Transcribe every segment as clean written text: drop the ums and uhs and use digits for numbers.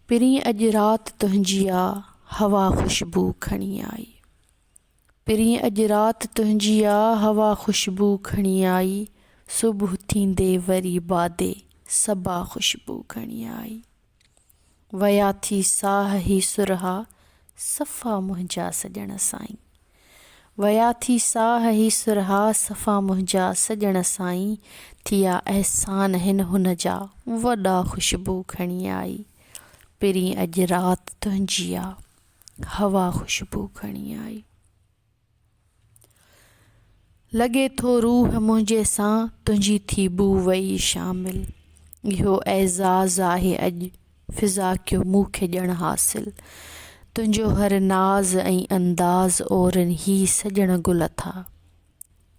पिरीं अॼु राति तुंहिंजी आ हवा खुशबू खणी आई। पिरीं अॼु राति तुंहिंजी आ हवा खुशबू खणी आई। सुबुह थींदे वरी बादे सबा खुशबू खणी आई। वया थी साह ही सुरहा सफ़ा मुंहिंजा सॼण साईं। वया थी साह ही सुरहा सफ़ा मुंहिंजा सॼण साईं। थिया अहसान हिन हुन जा वॾा खुशबू खणी आई। पिरीं अॼु राति तुंहिंजी आ हवा खुशबू खणी आई। लॻे थो रूह मुंहिंजे सां तुंहिंजी थी बू वई शामिल। इहो एज़ाज़ आहे अॼु फिज़ा कयो मूंखे ॼण हासिल। तुंहिंजो हर नाज़ ऐं अंदाज़ ओरनि ही सॼण गुल था।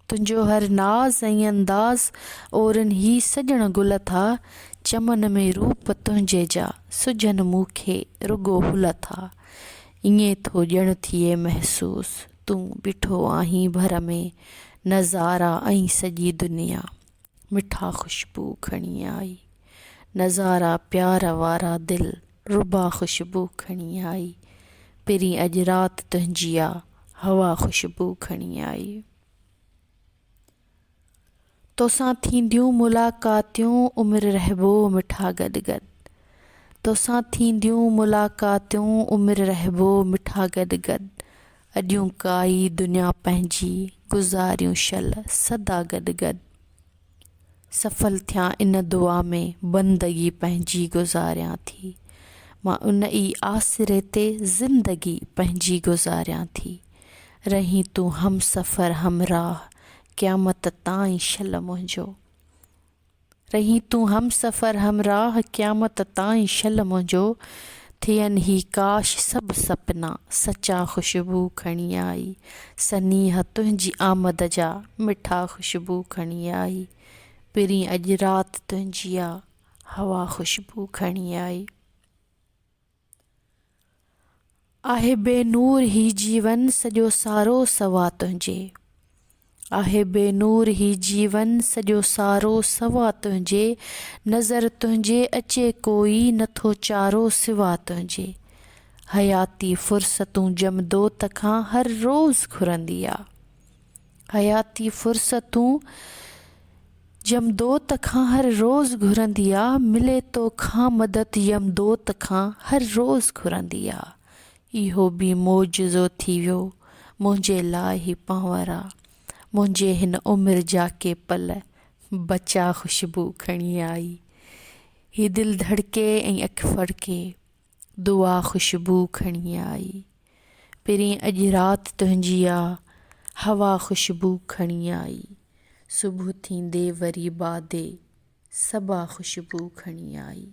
तुंहिंजो हर नाज़ ऐं अंदाज़ ओरनि ही सॼण गुल था। चमन में रूप तुंहिंजे जा सुजन मूंखे रुगो हुल था। ईअं थो ॼण थिए महसूस तूं बीठो आहीं भर में। नज़ारा ऐं सॼी दुनिया मिठा खुशबू खणी आई। नज़ारा प्यार वारा दिल रुबा खुशबू खणी आई। पिरीं अॼु राति तुंहिंजी आ हवा खुशबू खणी आई। तोसां थींदियूं मुलाक़ातियूं उमिरि रहबो मिठा गॾु गॾु। तोसां थींदियूं मुलाक़ातियूं उमिरि रहबो मिठा गॾु गॾु। अॼूं काई दुनिया पंहिंजी गुज़ारियूं शल सदा गॾु गॾु। सफल थियां इन दुआ में बंदगी पंहिंजी गुज़ारियां थी। मां उन ई आसिरे ते ज़िंदगी पंहिंजी गुज़ारियां थी। रही तूं हम सफ़र हमराह क़यामत ताईं शल मुंहिंजो। रही तूं हम सफ़र हमराह क़यामत ताईं शल मुंहिंजो। थियनि ही काश सभु सपना सचा खुशबू खणी आई। सनीह तुंहिंजी आमद जा मिठा खुशबू खणी आई। पिरीं अॼु राति तुंहिंजी आ हवा खुशबू खणी आई। आहे बेनूर ही जीवन सॼो सारो सवा तुंहिंजे। आहे बेनूर ही जीवन सॼो सारो सवा तुंहिंजे। नज़र तुंहिंजे अचे कोई नथो चारो सिवा तुंहिंजे। हयाती फ़ुर्सतूं जमदोत खां हर रोज़ घुरंदी आ। हयाती फ़ुर्सतूं जमदोत खां हर रोज़ घुरंदी आ। मिले तोखां मदद यमदोत खां हर रोज़ घुरंदी आ। इहो बि मौजज़ो थी वियो मुंहिंजे लाइ ही पांवरा। मुंहिंजे हिन उमिरि जा के पल बचा खुशबू खणी आई। ही दिल धड़के ऐं अख फड़के दुआ खुशबू खणी आई। पिरीं अॼु राति तुंहिंजी आ हवा खुशबू खणी आई। सुबुह थींदे वरी बादे सबा खुशबू खणी आई।